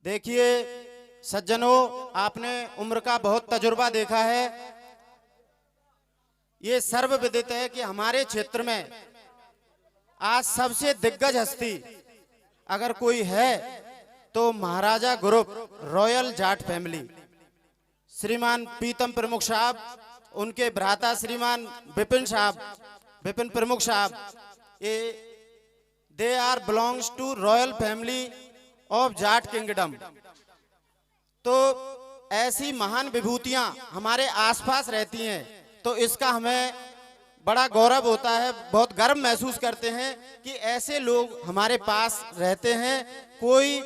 देखिए सज्जनों, आपने उम्र का बहुत तजुर्बा देखा है। ये सर्वविदित है कि हमारे क्षेत्र में आज सबसे दिग्गज हस्ती अगर कोई है तो महाराजा ग्रुप रॉयल जाट फैमिली, श्रीमान पीतम प्रमुख साहब, उनके भ्राता श्रीमान विपिन प्रमुख साहब, ये they are belongs to royal family of Jat kingdom. तो ऐसी महान विभूतियां हमारे आसपास रहती हैं तो इसका हमें बड़ा गौरव होता है, बहुत गर्व महसूस करते हैं कि ऐसे लोग हमारे पास रहते हैं। कोई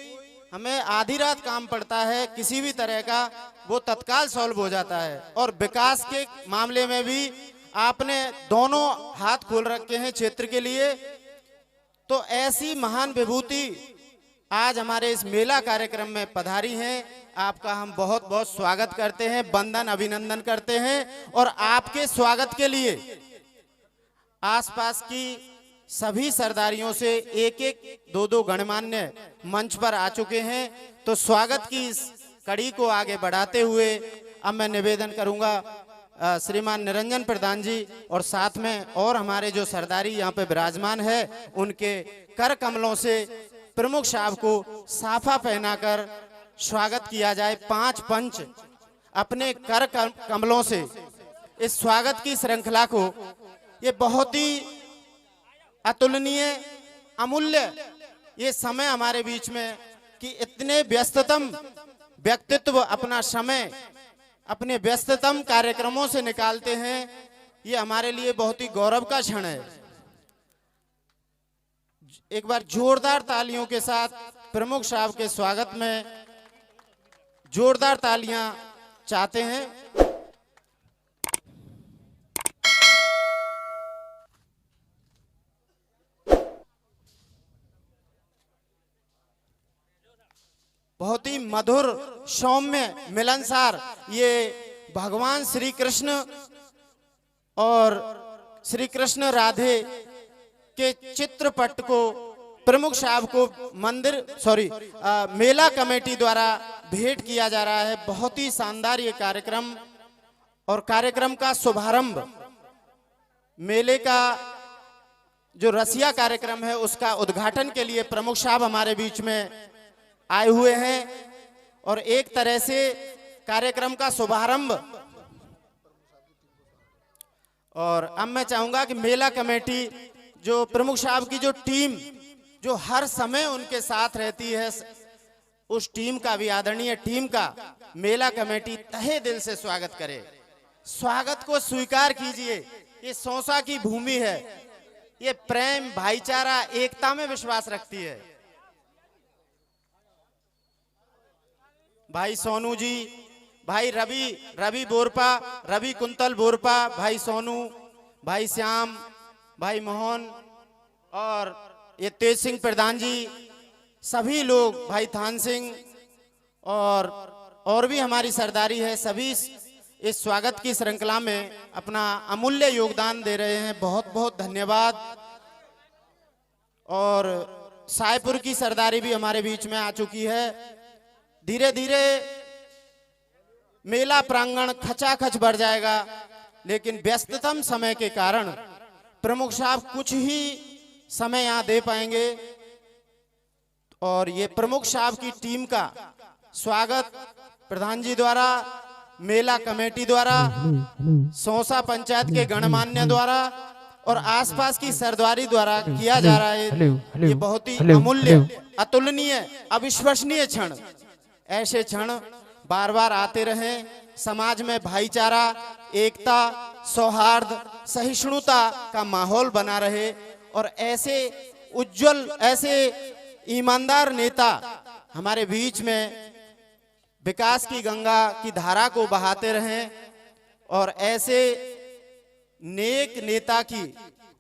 हमें आधी रात काम पड़ता है किसी भी तरह का, वो तत्काल सॉल्व हो जाता है। और विकास के मामले में भी आपने दोनों हाथ खोल रखे हैं क्षेत्र के लिए। तो ऐसी महान विभूति आज हमारे इस मेला कार्यक्रम में पधारी हैं। आपका हम बहुत बहुत स्वागत करते हैं, वंदन अभिनंदन करते हैं। और आपके स्वागत के लिए आसपास की सभी सरदारियों से एक एक दो दो गणमान्य मंच पर आ चुके हैं। तो स्वागत की इस कड़ी को आगे बढ़ाते हुए अब मैं निवेदन करूंगा श्रीमान निरंजन प्रधान जी और साथ में और हमारे जो सरदारी यहाँ पे विराजमान है उनके कर कमलों से प्रमुख साहब को साफा पहनाकर स्वागत किया जाए। 5 पंच अपने कर कमलों से इस स्वागत की श्रृंखला को, ये बहुत ही अतुलनीय अमूल्य ये समय हमारे बीच में कि इतने व्यस्ततम व्यक्तित्व अपना समय अपने व्यस्ततम कार्यक्रमों से निकालते हैं, ये हमारे लिए बहुत ही गौरव का क्षण है। एक बार जोरदार तालियों के साथ प्रमुख साहब के स्वागत में जोरदार तालियां चाहते हैं। बहुत ही मधुर सौम्य मिलनसार ये भगवान श्री कृष्ण और श्री कृष्ण राधे के चित्रपट को प्रमुख साहब को मेला कमेटी द्वारा भेंट किया जा रहा है। बहुत ही शानदार ये कार्यक्रम और कार्यक्रम का शुभारंभ मेले का जो रसिया कार्यक्रम है उसका उद्घाटन के लिए प्रमुख साहब हमारे बीच में आए हुए हैं। और एक तरह से कार्यक्रम का शुभारंभ, और अब मैं चाहूंगा कि मेला कमेटी जो प्रमुख साहब की जो टीम जो हर समय उनके साथ रहती है, उस टीम का भी, आदरणीय टीम का मेला कमेटी तहे दिल से स्वागत करे। स्वागत को स्वीकार कीजिए। ये सौसा की भूमि है, ये प्रेम भाईचारा एकता में विश्वास रखती है। भाई सोनू जी, भाई रवि बोरपा, रवि कुंतल बोरपा, भाई सोनू, भाई श्याम, भाई मोहन और ये तेज सिंह प्रधान जी, सभी लोग, भाई थान सिंह और भी हमारी सरदारी है, सभी इस स्वागत की श्रृंखला में अपना अमूल्य योगदान दे रहे हैं। बहुत बहुत धन्यवाद। और सायपुर की सरदारी भी हमारे बीच में आ चुकी है। धीरे धीरे मेला प्रांगण खचाखच भर जाएगा, लेकिन व्यस्ततम समय के कारण प्रमुख साहब कुछ ही समय यहाँ दे पाएंगे। और ये प्रमुख साहब की टीम का स्वागत प्रधान जी द्वारा, मेला कमेटी द्वारा, सौसा पंचायत के गणमान्य द्वारा और आसपास की सरदारी द्वारा किया जा रहा है। ये बहुत ही अमूल्य, अतुलनीय, अविश्वसनीय क्षण, ऐसे क्षण बार बार आते रहें। समाज में भाईचारा, एकता, सौहार्द, सहिष्णुता का माहौल बना रहे और ऐसे उज्जवल, ऐसे ईमानदार नेता हमारे बीच में विकास की गंगा की धारा को बहाते रहें। और ऐसे नेक नेता की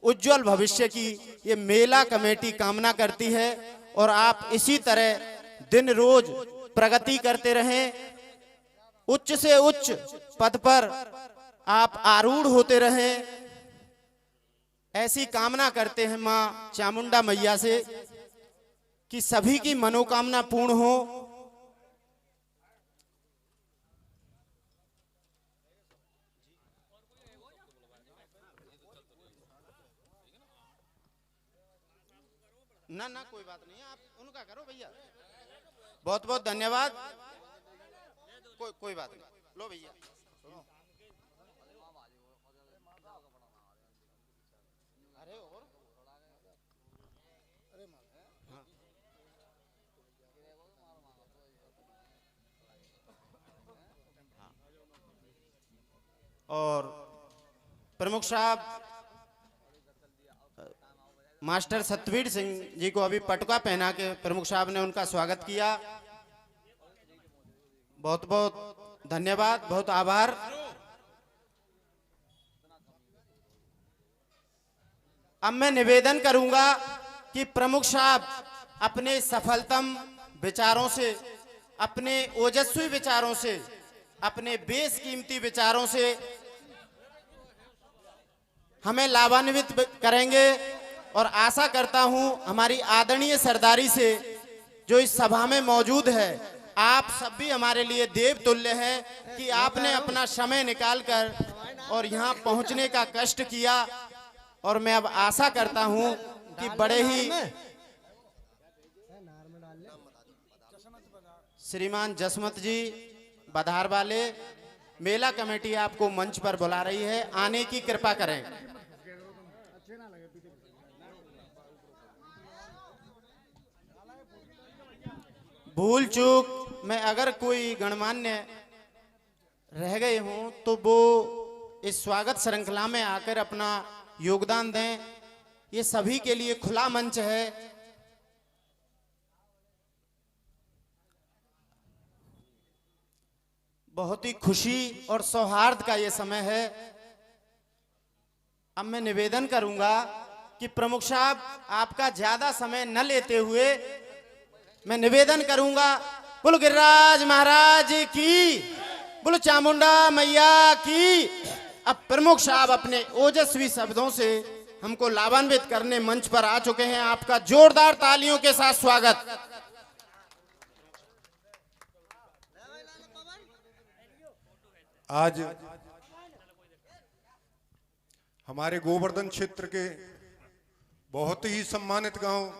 उज्जवल भविष्य की ये मेला कमेटी कामना करती है। और आप इसी तरह दिन रोज प्रगति करते रहें, उच्च से उच्च पद पर आप आरूढ़ होते रहें, ऐसी कामना करते हैं मां चामुंडा मैया से कि सभी की मनोकामना पूर्ण हो। ना ना कोई बात नहीं, आप उनका करो भैया। बहुत बहुत धन्यवाद। कोई बात नहीं, लो भैया। अरे और हाँ। और प्रमुख साहब मास्टर सतवीर सिंह जी को अभी पटका पहना के प्रमुख साहब ने उनका स्वागत किया। बहुत बहुत धन्यवाद, बहुत आभार। अब मैं निवेदन करूंगा कि प्रमुख साहब अपने सफलतम विचारों से, अपने ओजस्वी विचारों से, अपने बेशकीमती विचारों से हमें लाभान्वित करेंगे। और आशा करता हूं हमारी आदरणीय सरदारी से जो इस सभा में मौजूद है, आप सब भी हमारे लिए देव तुल्य हैं कि आपने अपना समय निकालकर और यहाँ पहुँचने का कष्ट किया। और मैं अब आशा करता हूं कि बड़े ही श्रीमान जसमत जी बधार वाले मेला कमेटी आपको मंच पर बुला रही है, आने की कृपा करें। भूल चूक में अगर कोई गणमान्य रह गए हों तो वो इस स्वागत श्रृंखला में आकर अपना योगदान दें। ये सभी के लिए खुला मंच है। बहुत ही खुशी और सौहार्द का ये समय है। अब मैं निवेदन करूंगा कि प्रमुख साहब आपका ज्यादा समय न लेते हुए मैं निवेदन करूंगा, बोलो गिरिराज महाराज की, बोलो चामुंडा मैया की। अब प्रमुख साहब अपने ओजस्वी शब्दों से हमको लाभान्वित करने मंच पर आ चुके हैं। आपका जोरदार तालियों के साथ स्वागत। आज हमारे गोवर्धन क्षेत्र के बहुत ही सम्मानित गांव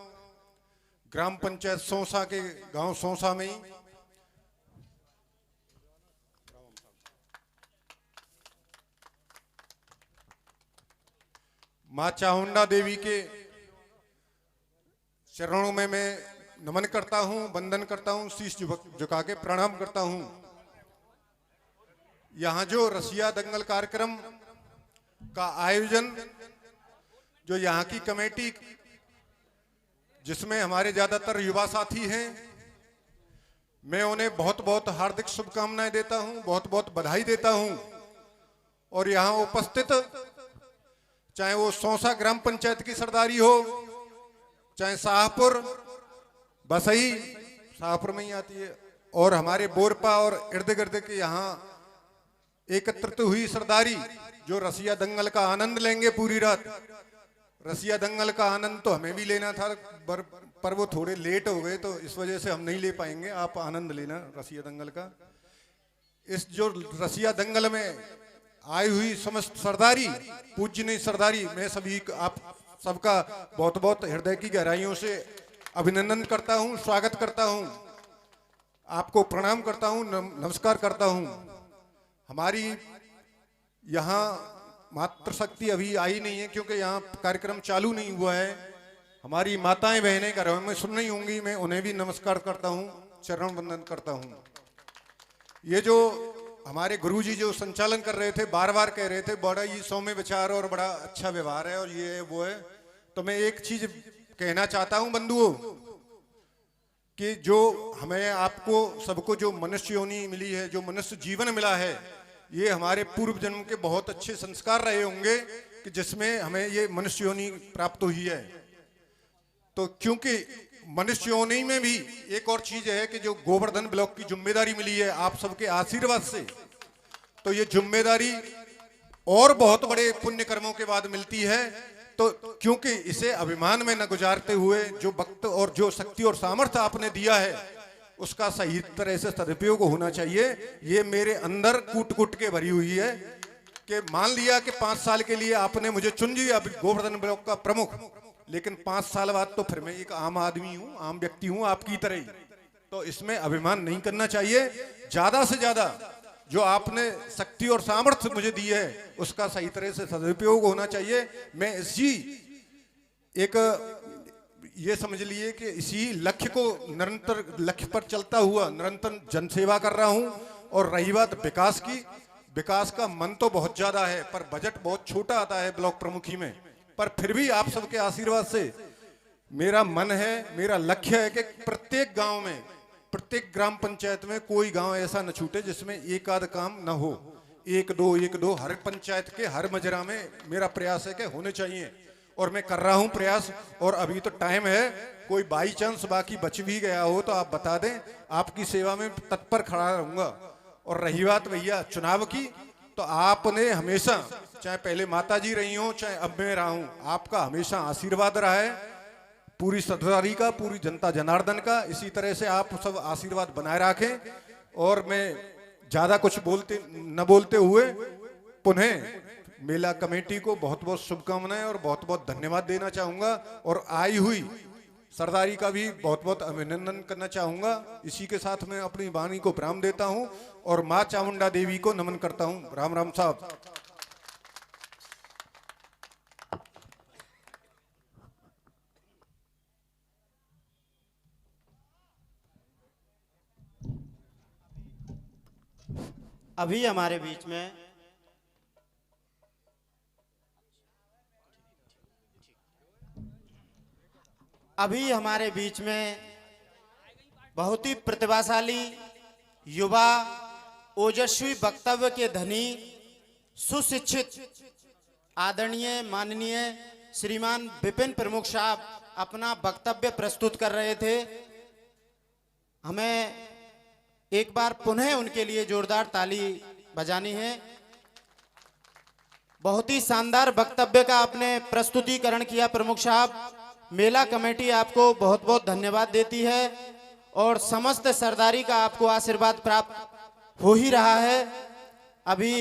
ग्राम पंचायत सौसा के गांव सौसा में ही मां चामुंडा देवी के चरणों में मैं नमन करता हूं, वंदन करता हूं, शीश झुका के प्रणाम करता हूं। यहाँ जो रसिया दंगल कार्यक्रम का आयोजन जो यहाँ की कमेटी, जिसमें हमारे ज्यादातर युवा साथी हैं, मैं उन्हें बहुत बहुत हार्दिक शुभकामनाएं देता हूं, बहुत बहुत बधाई देता हूं। और यहाँ उपस्थित चाहे वो सौसा ग्राम पंचायत की सरदारी हो, चाहे शाहपुर, बसई शाहपुर में ही आती है, और हमारे बोरपा और इर्द गिर्द के यहाँ एकत्रित हुई सरदारी जो रसिया दंगल का आनंद लेंगे पूरी रात। रसिया दंगल का आनंद तो हमें भी लेना था, पर वो थोड़े लेट हो गए तो इस वजह से हम नहीं ले पाएंगे। आप आनंद लेना रसिया दंगल का। इस जो रसिया दंगल में आई हुई समस्त सरदारी, पूज्यनीय सरदारी, मैं सभी आप सबका बहुत बहुत हृदय की गहराइयों से अभिनंदन करता हूं, स्वागत करता हूं, आपको प्रणाम करता हूं, नमस्कार करता हूं। हमारी यहाँ मातृशक्ति अभी आई नहीं है क्योंकि यहाँ कार्यक्रम चालू नहीं हुआ है। हमारी माताएं बहनें घर में सुन रही होंगी, मैं उन्हें भी नमस्कार करता हूँ, चरण वंदन करता हूँ। ये जो हमारे गुरुजी जो संचालन कर रहे थे, बार बार कह रहे थे बड़ा ही सौम्य विचार और बड़ा अच्छा व्यवहार है और ये है वो है। तो मैं एक चीज कहना चाहता हूँ बंधुओं, कि जो हमें आपको सबको जो मनुष्य योनि मिली है, जो मनुष्य जीवन मिला है, ये हमारे पूर्व जन्म के बहुत अच्छे संस्कार रहे होंगे कि जिसमें हमें ये मनुष्य योनि प्राप्त हुई है। तो क्योंकि मनुष्य योनि में भी एक और चीज है कि जो गोवर्धन ब्लॉक की जिम्मेदारी मिली है आप सबके आशीर्वाद से, तो ये जिम्मेदारी और बहुत बड़े पुण्य कर्मों के बाद मिलती है। तो क्योंकि इसे अभिमान में न गुजारते हुए जो वक्त और जो शक्ति और सामर्थ्य आपने दिया है उसका सही तरह से सदुपयोग होना चाहिए। ये मेरे अंदर कूट कूट के भरी हुई है कि मान लिया कि 5 साल के लिए आपने मुझे चुन लिया गोवर्धन ब्लॉक का प्रमुख, लेकिन 5 साल बाद तो फिर मैं एक आम आदमी हूं, आम व्यक्ति हूं, आपकी तरह ही। तो इसमें अभिमान नहीं करना चाहिए। ज्यादा से ज्यादा जो आपने शक्ति और सामर्थ्य मुझे दी है उसका सही तरह से सदुपयोग होना चाहिए। मैं इसी एक ये समझ लिए कि इसी लक्ष्य को निरंतर लक्ष्य पर चलता हुआ निरंतर जनसेवा कर रहा हूं। और रही बात विकास की, विकास का मन तो बहुत ज्यादा है पर बजट बहुत छोटा आता है ब्लॉक प्रमुखी में। पर फिर भी आप सबके आशीर्वाद से मेरा मन है, मेरा लक्ष्य है कि प्रत्येक गांव में, प्रत्येक ग्राम पंचायत में कोई गांव ऐसा न छूटे जिसमें एक आध काम न हो। एक दो हर पंचायत के हर मजरा में मेरा प्रयास है कि होने चाहिए और मैं कर रहा हूं प्रयास। और अभी तो टाइम है, कोई बाई चांस बाकी बच भी गया हो तो आप बता दें, आपकी सेवा में तत्पर खड़ा रहूंगा। और रही बात भैया चुनाव की, तो आपने हमेशा, चाहे पहले माता जी रही हो चाहे अब मैं रहा हूं, आपका हमेशा आशीर्वाद रहा है पूरी सरदारी का, पूरी जनता जनार्दन का। इसी तरह से आप सब आशीर्वाद बनाए रखें। और मैं ज्यादा कुछ न बोलते हुए पुनः मेला कमेटी को बहुत बहुत शुभकामनाएं और बहुत बहुत धन्यवाद देना चाहूंगा। और आई हुई सरदारी का भी बहुत बहुत अभिनंदन करना चाहूंगा। इसी के साथ मैं अपनी वाणी को विराम देता हूं और मां चामुंडा देवी को नमन करता हूं। राम राम साहब। अभी हमारे बीच में बहुत ही प्रतिभाशाली युवा, ओजस्वी वक्तव्य के धनी, सुशिक्षित, आदरणीय माननीय श्रीमान विपिन प्रमुख साहब अपना वक्तव्य प्रस्तुत कर रहे थे। हमें एक बार पुनः उनके लिए जोरदार ताली बजानी है। बहुत ही शानदार वक्तव्य का आपने प्रस्तुतिकरण किया प्रमुख साहब। मेला कमेटी आपको बहुत बहुत धन्यवाद देती है और समस्त सरदारी का आपको आशीर्वाद प्राप्त हो ही रहा है। अभी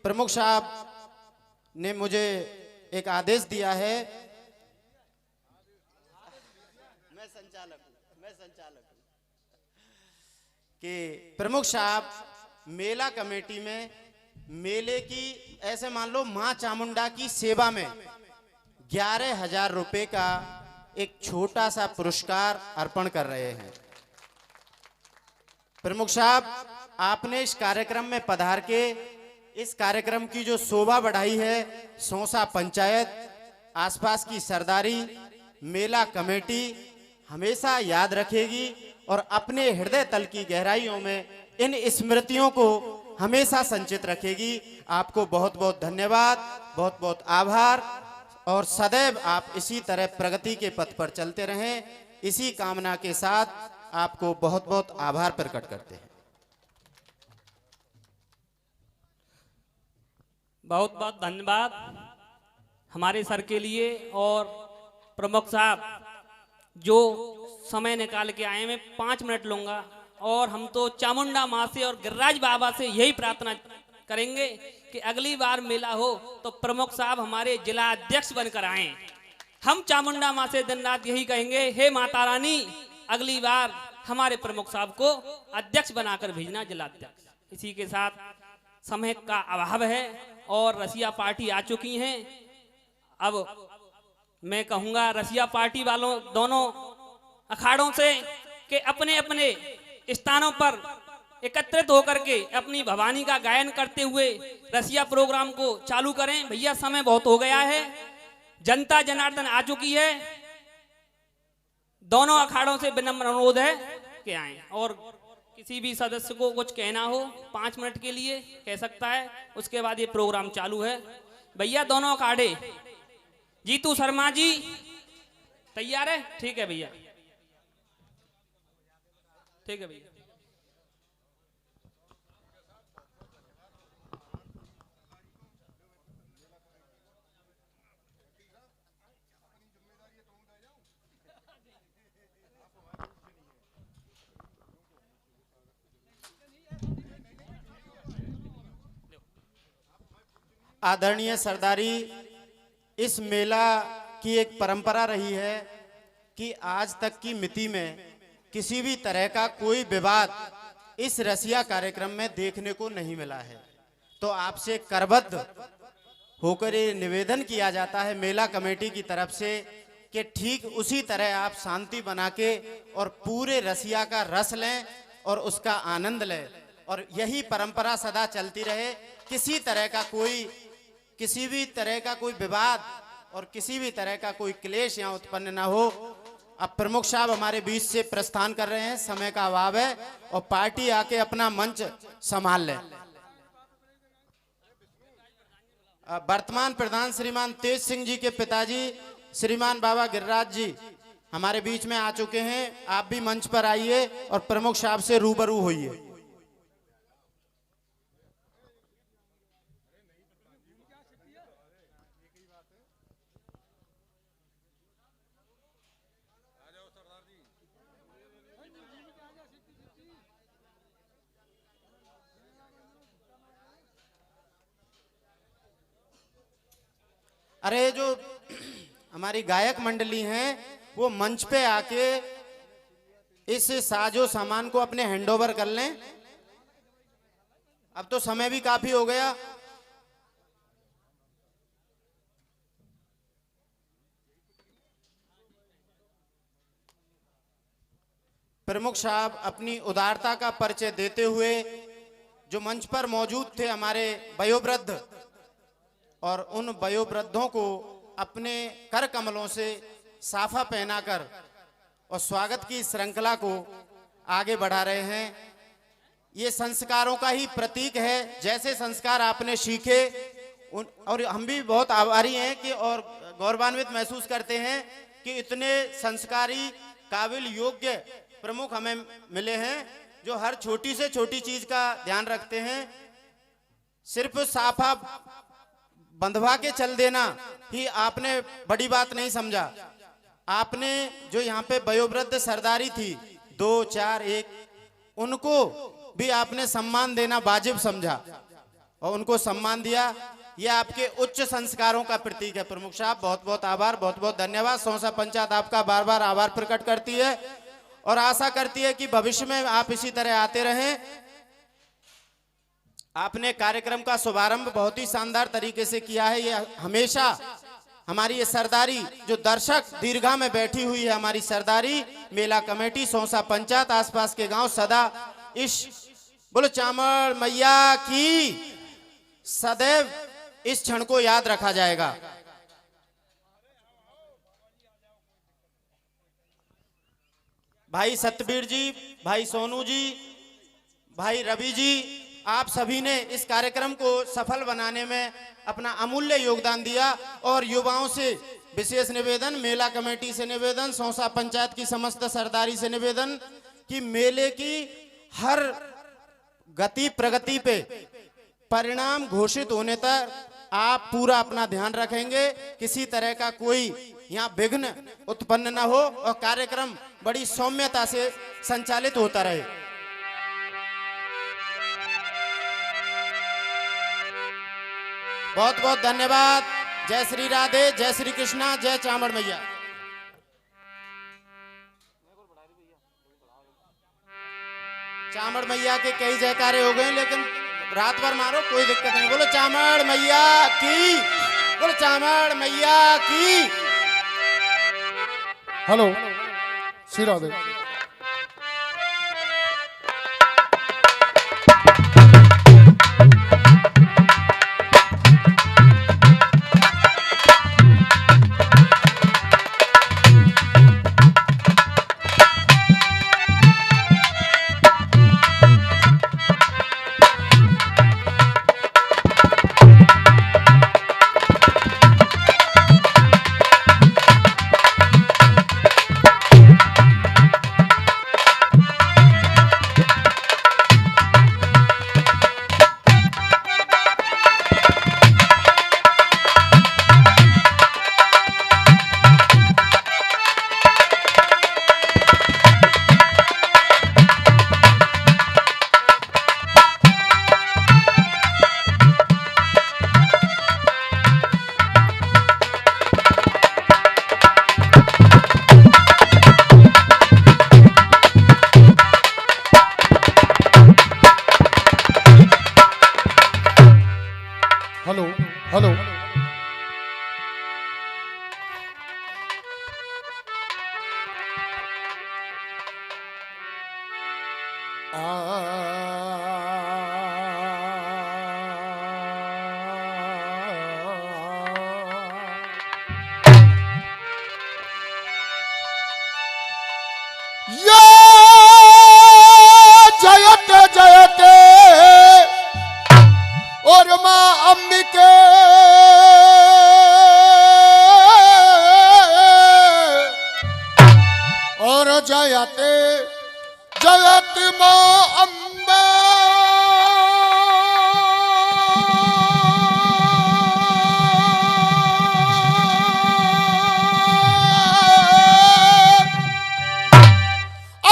प्रमुख साहब ने मुझे एक आदेश दिया है। मैं संचालक हूं कि प्रमुख साहब मेला कमेटी में मेले की, ऐसे मान लो मां चामुंडा की सेवा में 11,000 रुपए का एक छोटा सा पुरस्कार अर्पण कर रहे हैं। प्रमुख साहब, आपने इस कार्यक्रम में पधार के इस कार्यक्रम की जो शोभा बढ़ाई है, सौसा पंचायत, आसपास की सरदारी, मेला कमेटी हमेशा याद रखेगी और अपने हृदय तल की गहराइयों में इन स्मृतियों को हमेशा संचित रखेगी। आपको बहुत बहुत धन्यवाद, बहुत बहुत आभार और सदैव आप इसी तरह प्रगति के पथ पर चलते रहें। इसी कामना के साथ आपको बहुत बहुत आभार प्रकट करते हैं। बहुत बहुत धन्यवाद हमारे सर के लिए। और प्रमुख साहब जो समय निकाल के आए, मैं 5 मिनट लूंगा और हम तो चामुंडा माँ से और गिरिराज बाबा से यही प्रार्थना करेंगे कि अगली बार मेला हो तो प्रमुख साहब हमारे जिला अध्यक्ष बनकर आए। हम चामुंडा माँ से दिन रात यही कहेंगे, हे माता रानी अगली बार हमारे प्रमुख साहब को अध्यक्ष बनाकर भेजना, जिला अध्यक्ष। इसी के साथ समय का अभाव है और रसिया पार्टी आ चुकी हैं। अब मैं कहूंगा रसिया पार्टी वालों दोनों अखाड़ों से कि अपने अपने स्थानों पर एकत्रित होकर के अपनी भवानी का गायन करते हुए रसिया प्रोग्राम को चालू करें। भैया समय बहुत हो गया है, जनता जनार्दन आ चुकी है। दोनों अखाड़ों से विनम्र अनुरोध है कि आए और किसी भी सदस्य को कुछ कहना हो 5 मिनट के लिए कह सकता है, उसके बाद ये प्रोग्राम चालू है। भैया दोनों अखाड़े, जीतू शर्मा जी तैयार है? ठीक है भैया, ठीक है भैया। आदरणीय सरदारी, इस मेला की एक परंपरा रही है कि आज तक की मिति में किसी भी तरह का कोई विवाद इस रसिया कार्यक्रम में देखने को नहीं मिला है। तो आपसे करबद्ध होकर ये निवेदन किया जाता है मेला कमेटी की तरफ से कि ठीक उसी तरह आप शांति बना के और पूरे रसिया का रस लें और उसका आनंद लें, और यही परंपरा सदा चलती रहे। किसी भी तरह का कोई विवाद और किसी भी तरह का कोई क्लेश यहाँ उत्पन्न ना हो। अब प्रमुख साहब हमारे बीच से प्रस्थान कर रहे हैं, समय का अभाव है और पार्टी आके अपना मंच संभाल ले। वर्तमान प्रधान श्रीमान तेज सिंह जी के पिताजी श्रीमान बाबा गिरिराज जी हमारे बीच में आ चुके हैं। आप भी मंच पर आइए और प्रमुख साहब से रूबरू होइए। अरे जो हमारी गायक मंडली हैं वो मंच पे आके इस साजो सामान को अपने हैंडओवर कर लें। अब तो समय भी काफी हो गया। प्रमुख साहब अपनी उदारता का परिचय देते हुए जो मंच पर मौजूद थे हमारे वयोवृद्ध, और उन वयोवृद्धों को अपने कर कमलों से साफा पहनाकर और स्वागत की श्रृंखला को आगे बढ़ा रहे हैं। ये संस्कारों का ही प्रतीक है। जैसे संस्कार आपने सीखे और हम भी बहुत आभारी हैं कि और गौरवान्वित महसूस करते हैं कि इतने संस्कारी काबिल योग्य प्रमुख हमें मिले हैं जो हर छोटी से छोटी चीज का ध्यान रखते हैं। सिर्फ साफा बंधवा के चल देना ही आपने बड़ी बात नहीं समझा। आपने जो यहाँ पे वयोवृद्ध सरदारी थी 2, 4, 1, उनको भी आपने सम्मान देना वाजिब समझा और उनको सम्मान दिया। ये आपके उच्च संस्कारों का प्रतीक है। प्रमुख साहब बहुत बहुत आभार, बहुत बहुत धन्यवाद। सौंसा पंचायत आपका बार बार आभार प्रकट करती है और आशा करती है कि भविष्य में आप इसी तरह आते रहें। आपने कार्यक्रम का शुभारंभ बहुत ही शानदार तरीके से किया है। ये हमेशा हमारी ये सरदारी जो दर्शक दीर्घा में बैठी हुई है, हमारी सरदारी मेला कमेटी सौंसा पंचायत आसपास के गांव सदा इस बोलो चामड़ मैया की सदैव इस क्षण को याद रखा जाएगा। भाई सतबीर जी, भाई सोनू जी, भाई रवि जी, आप सभी ने इस कार्यक्रम को सफल बनाने में अपना अमूल्य योगदान दिया। और युवाओं से विशेष निवेदन, मेला कमेटी से निवेदन, सौंसा पंचायत की समस्त सरदारी से निवेदन कि मेले की हर गति प्रगति पे परिणाम घोषित होने तक आप पूरा अपना ध्यान रखेंगे, किसी तरह का कोई यहाँ विघ्न उत्पन्न न हो और कार्यक्रम बड़ी सौम्यता से संचालित होता रहे। बहुत बहुत धन्यवाद। जय श्री राधे, जय श्री कृष्णा, जय चामड़ मैया। चामड़ मैया के कई जयकारे हो गए, लेकिन रात भर मारो कोई दिक्कत नहीं। बोलो चामड़ मैया की, बोलो चामड़ मैया की। हेलो श्री राधे। ये जयते जयते और मां अंबिके और जयते जयत मां अम्बे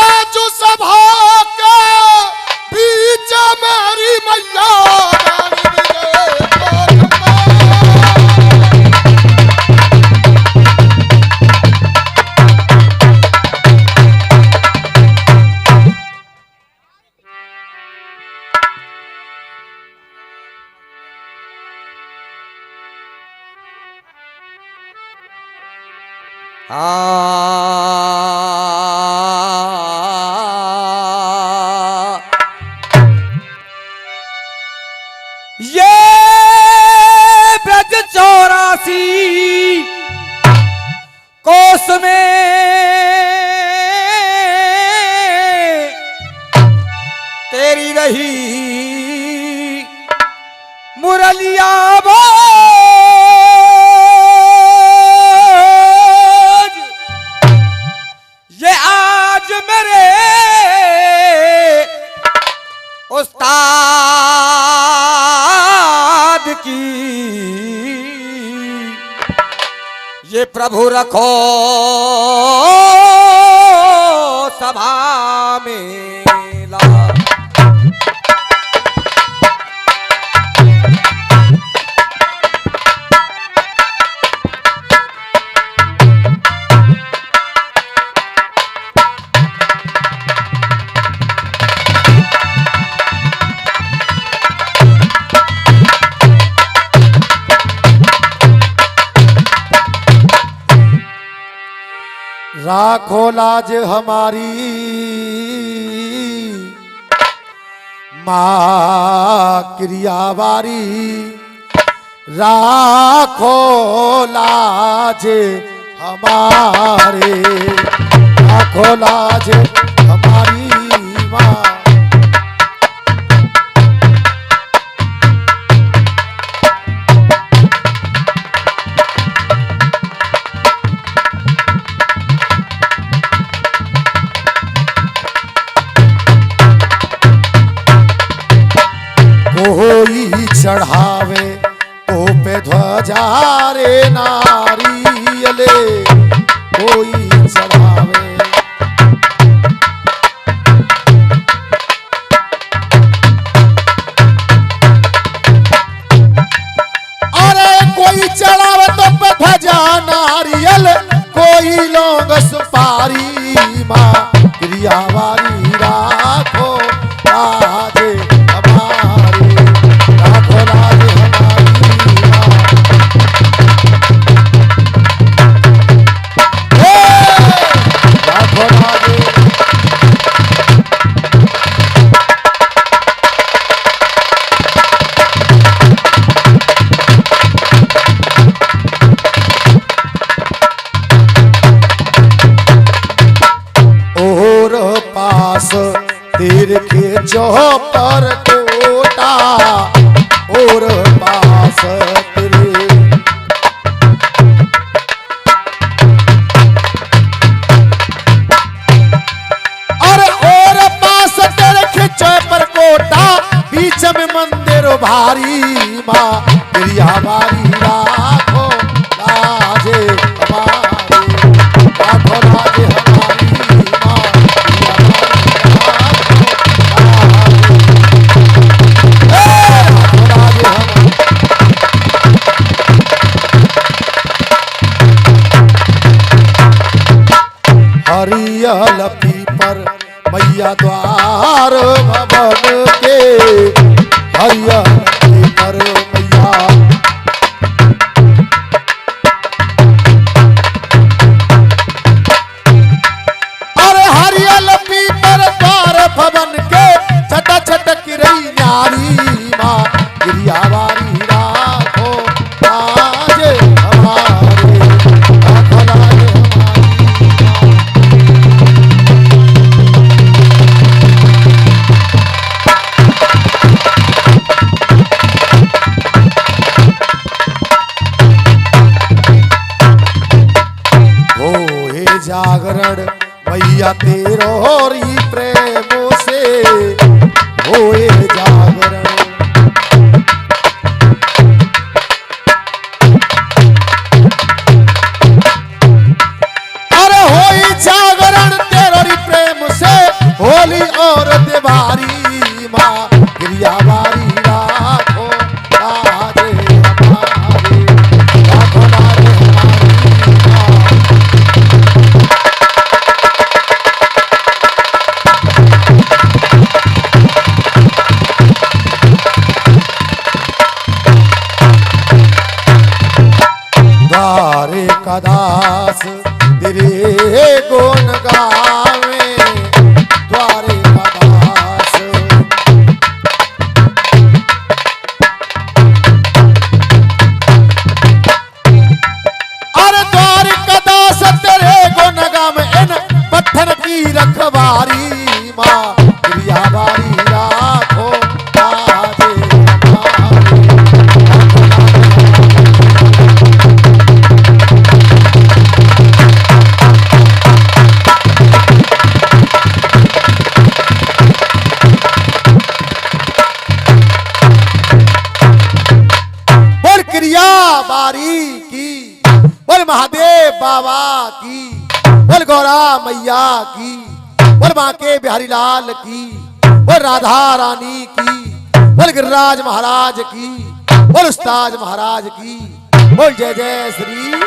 आज सभा के बीच मेरी मैया ये ब्रज 84 कोस में तेरी रही मुरलिया बाज। ये आज मेरे उस्ताद की ये प्रभु रखो सभा में ला। राखो लाज हमारी माँ क्रियावारी, राखो लाज हमारे, राखो लाज हमारी माँ। कोई चढ़ावे तो पे ध्वजा रे नारियले, कोई चढ़ावे अरे कोई चढ़ावे तो पे ध्वजा नारियल, कोई लोग सुपारी माँ क्रियावारी, राखो लाज हमारी, राखो लाज हमारी माँ। राखो लाज और पास तीर के चौपर कोटा, और पास तेरे अरे और पास तेरे खिंचो पर कोटा, बीच में मंदिर भारी माँ क्रियावारी, राखो लाजे हमारी, राखो लाजे हमारी माँ हरियल पीपर मैया द्वार भवन के, हरियल पीपर मैया अरे हरियल पीपर द्वार भवन के, हमारी माँ गिरियावारी राखो लाज हमारे, राखो लाज हमारी। होए जागरण मैया तेरो री प्रेम से, होए जागरण अरे होई जागरण तेरो री प्रेम से, होली और देवारी माँ गिरियावारी राखो लाजे हमारे, राखो लाजे हमारी माँ। द्वारे का दास तेरे गुण गावे, द्वारे का दास अरे द्वारे का दास तेरे गुण गावे, इन पत्थर की रखवारी माँ गिरियावारी राखो लाजे हमारे, बारी की, बोल महादेव बाबा की, बोल गौरा मैया की, बोल बांके बिहारी लाल की, बोल राधा रानी की, बोल गिरिराज महाराज की, बोल उस्ताद महाराज की, बोल जय जय Shri.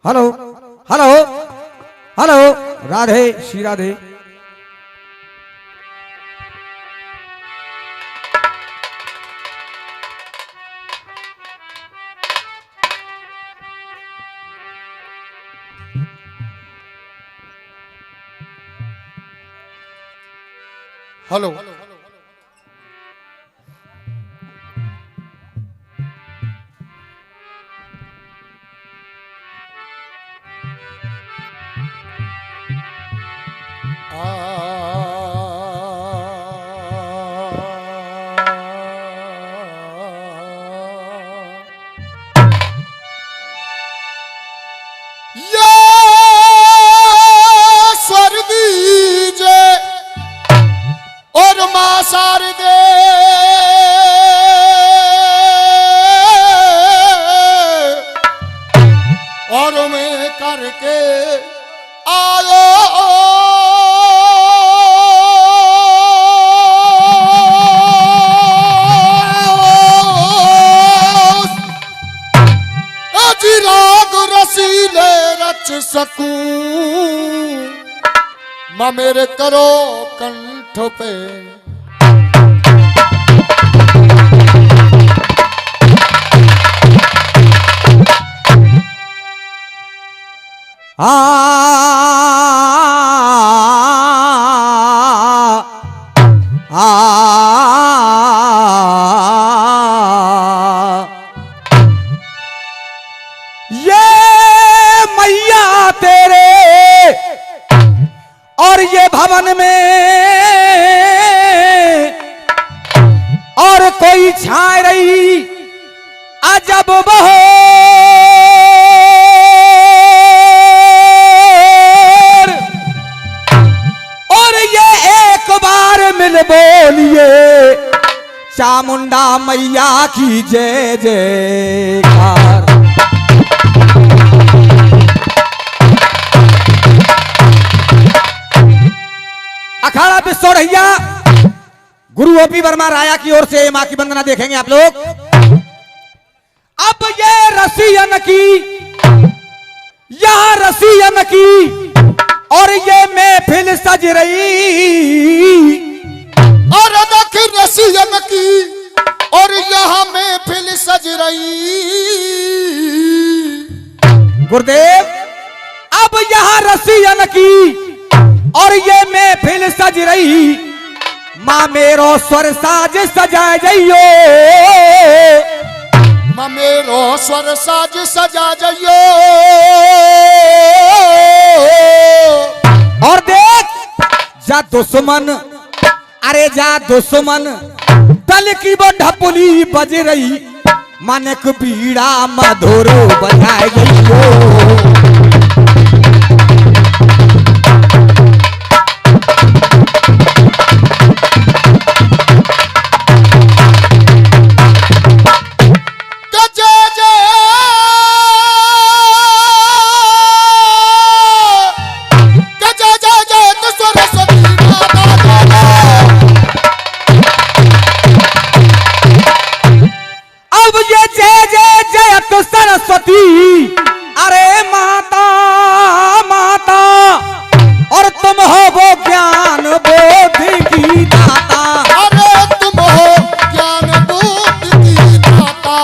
Hello hello hello, Radhe Shri Radhe. Hello Sharade और मैं करके आयो अजी राग रसीले रच सकूं माँ मेरे करो कंठ पे ये मैया तेरे और ये भवन में और कोई छाए रही अजब बहो और ये एक बार मिल बोलिए चामुंडा मैया की जय जयकार। अखाड़ा विश्वरैया गुरु ओपी वर्मा राया की ओर से मां की वंदना देखेंगे आप लोग। अब ये रसियन की यहां रसियन की और ये महफिल सज रही और देख रसियन की और यहाँ महफिल सज रही। गुरुदेव अब यहां रसियन की और ये महफिल सज रही मां मेरो स्वर साज सजा जइयो माँ मेरो स्वर साज सजा जइयो। और देख जा दुश्मन अरे जा दुश्मन तल की वो ढपुली बज रही मानक बीड़ा मधुर बजाए जइयो। सरस्वती अरे माता माता और तुम हो वो ज्ञान बोधि की दाता। अरे तुम हो ज्ञान बोधि की दाता।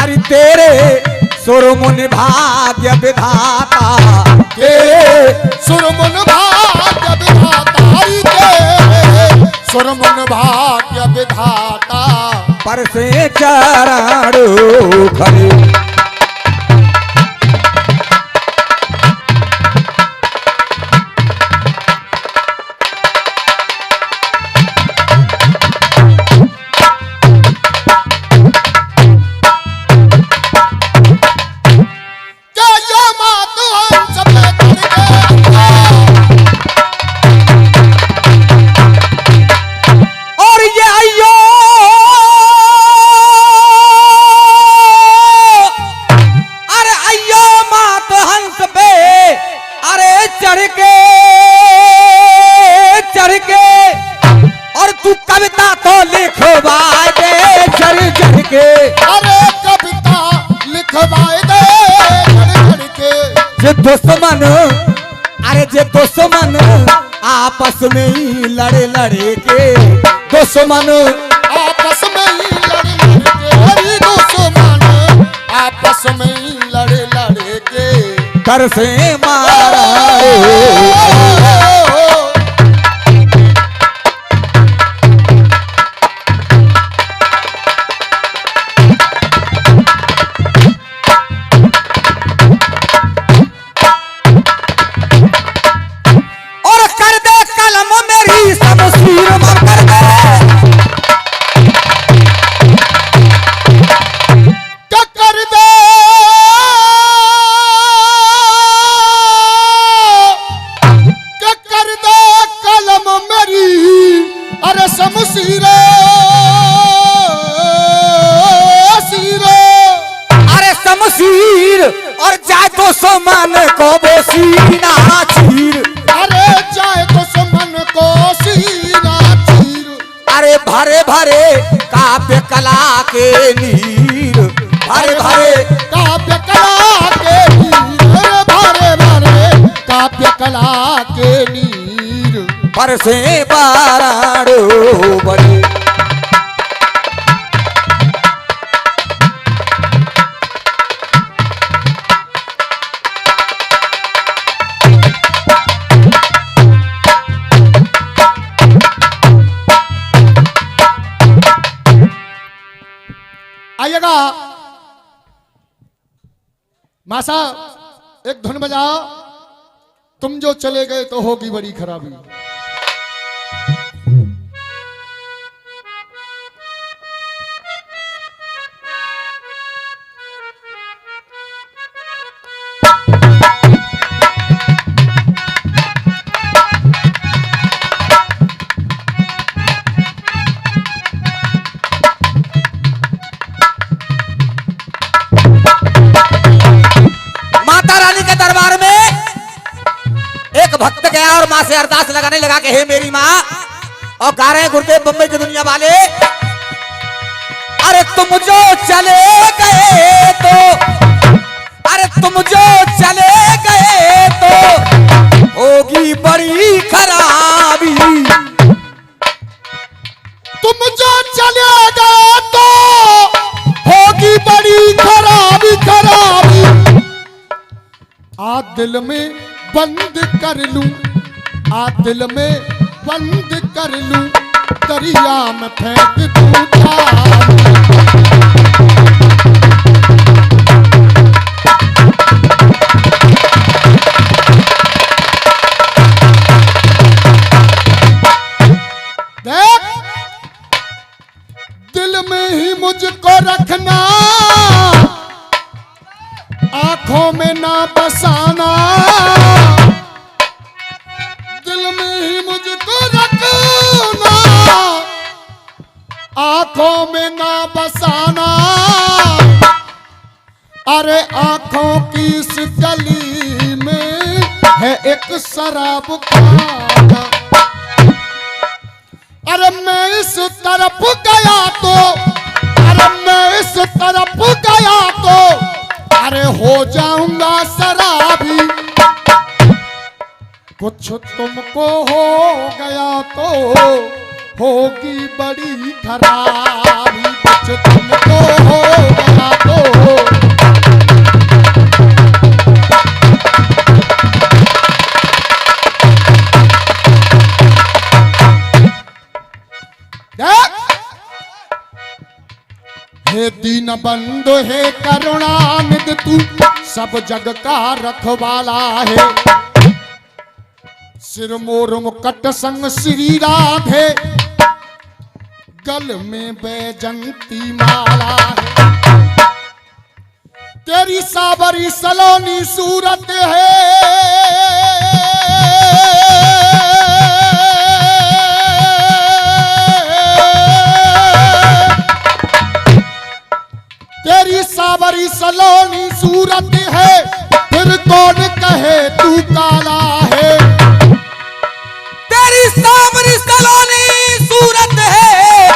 अरे तेरे सुरमुन भाग्य विधाता तेरे सुरमुन भाग्य विधाता। तेरे सुरमुन भाग्य विधाता। पर से चरण खड़े चढ़ के और तू कविता तो लिखवाए दे चढ़ चढ़ के। अरे कविता लिखवाए दे चढ़ चढ़ के। जे दुश्मन अरे जे दुश्मन आपस में ही लड़े लड़े के दुश्मन आपस में ही लड़े लड़े के। अरे दुश्मन आपस में ही लड़े लड़े के। कर से मारा और कर दे कलम मेरी शमशीर मर कर दे। कर दे कलम मेरी अरे शमशीर अरे शमशीर और जाए तो समान को वो सीना चीर। अरे जाए तो समन को सीना चीर। अरे भरे भरे काव्य कला के नीर भरे भरे काव्य कला के नीर। भरे भरे काव्य कला के नीर बरसे बाराड़ो बड़े। आइएगा मासा, एक धुन बजाओ। तुम जो चले गए तो होगी बड़ी खराबी। भक्त गया और माँ से अरदास लगाने लगा कि हे मेरी माँ, और गा रहे हैं गुरुदेव बम्बई की दुनिया वाले, अरे तुम जो चले गए तो, अरे तुम जो चले गए तो होगी बड़ी खराबी। तुम जो चले गए तो होगी बड़ी खराबी खराबी। आ दिल में बंद कर लूं, आ दिल में बंद कर लूं, दरिया में फेंक दूं देख, दिल में ही मुझको रखना, आंखों में ना बसाना। दिल में ही मुझको रखना, आंखों में ना बसाना। अरे आंखों की इस गली में है एक शराब खाना। अरे मैं इस तरफ गया तो, अरे मैं इस तरफ गया तो, अरे हो जाऊंगा शराबी। कुछ तुमको हो गया तो होगी बड़ी खराबी। कुछ तुमको हो गया तो हे दीन बंधु हे करुणानिधि, तू सब जग का रखवाला है। सिर मोर मुकुट संग श्री राधे, गल में बैजंती माला है। तेरी सावरी सलोनी सूरत है, तेरी सावरी सलोनी सूरत है, फिर कौन कहे तू काला है। तेरी सावरी सलोनी सूरत है,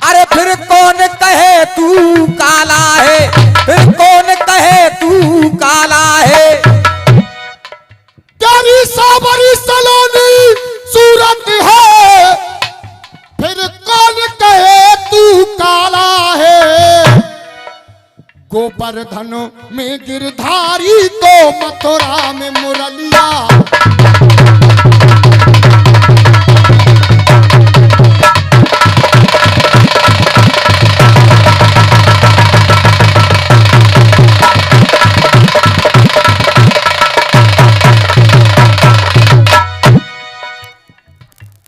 अरे फिर कौन कहे तू काला है, फिर कौन कहे तू काला है। तेरी सावरी सलोनी सूरत है, फिर कौन कहे तू काला है। गोवर्धन में गिरधारी तो मथुरा में मुरलिया।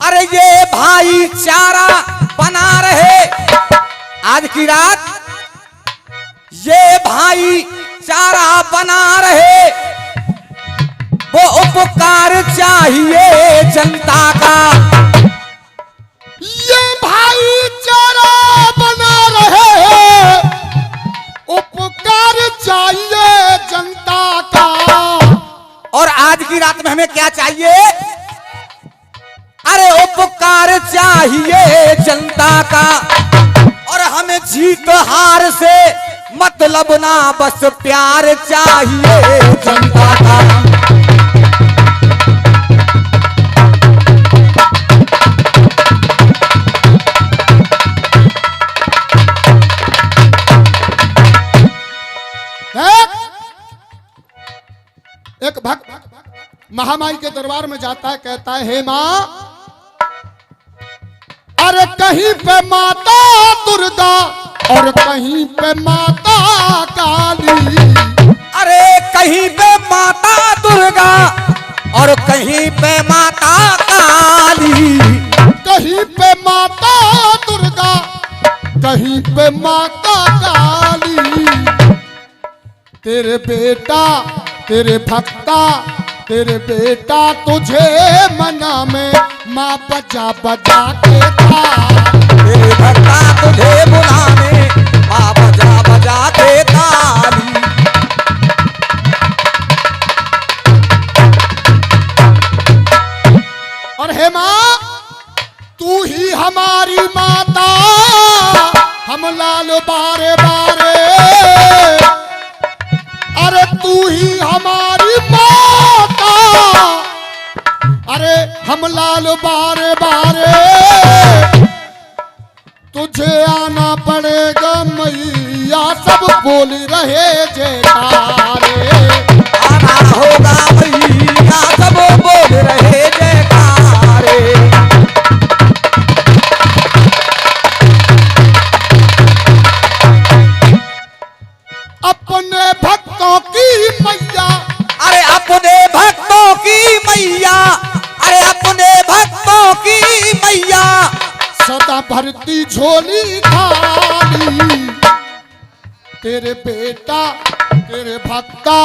अरे ये भाईचारा बना रहे आज की रात, ये भाईचारा बना रहे। वो उपकार चाहिए जनता का, ये भाईचारा बना रहे, उपकार चाहिए जनता का। और आज की रात में हमें क्या चाहिए? अरे उपकार चाहिए जनता का, और हमें जीत हार से मतलब ना, बस प्यार चाहिए जनता का। महामाई के दरबार में जाता है, कहता है हे माँ, अरे कहीं पे माता दुर्गा और कहीं पे माता काली। अरे कहीं पे माता दुर्गा और कहीं पे माता काली। कहीं पे माता दुर्गा कहीं पे माता काली। तेरे बेटा तेरे भक्ता तेरे बेटा तुझे मना में माँ बजा बजा के ताली। तेरे भक्ता तुझे बुलाने माँ बजा बजा के ताली। और हे माँ, तू ही हमारी माता, हम लाल बारे बारे। अरे तू ही हमारी माता, अरे हम लाल बारे बारे। तुझे आना पड़ेगा मैया, सब बोल रहे जयकारे। आना होगा मैया, सब बोल रहे जयकारे। अपने भक्तों की मैया, अरे अपने भक्तों की मैया, अरे अपने भक्तों की मैया, सदा भरती झोली खाली। तेरे बेटा तेरे भक्ता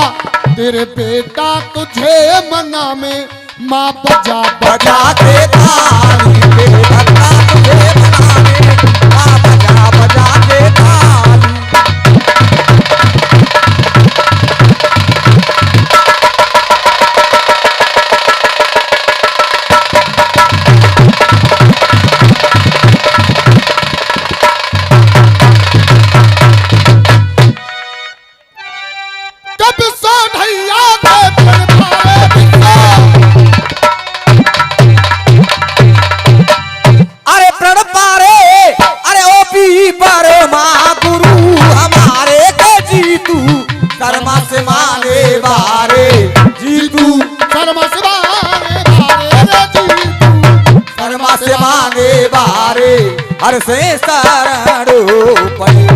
तेरे बेटा तुझे मना में माँ बजा बजा के ताली। तेरे भक्ता तुझे मनाने माँ बजा बजा के ताली। कब सो ढैया के फिर भारे अरे प्रण पारे, अरे ओपी पारे माँ गुरु हमारे के जीतू शर्मा से माने बारे। जीतू शर्मा से बारे बारे जीतू शर्मा से माने बारे। हर से शरण पड़े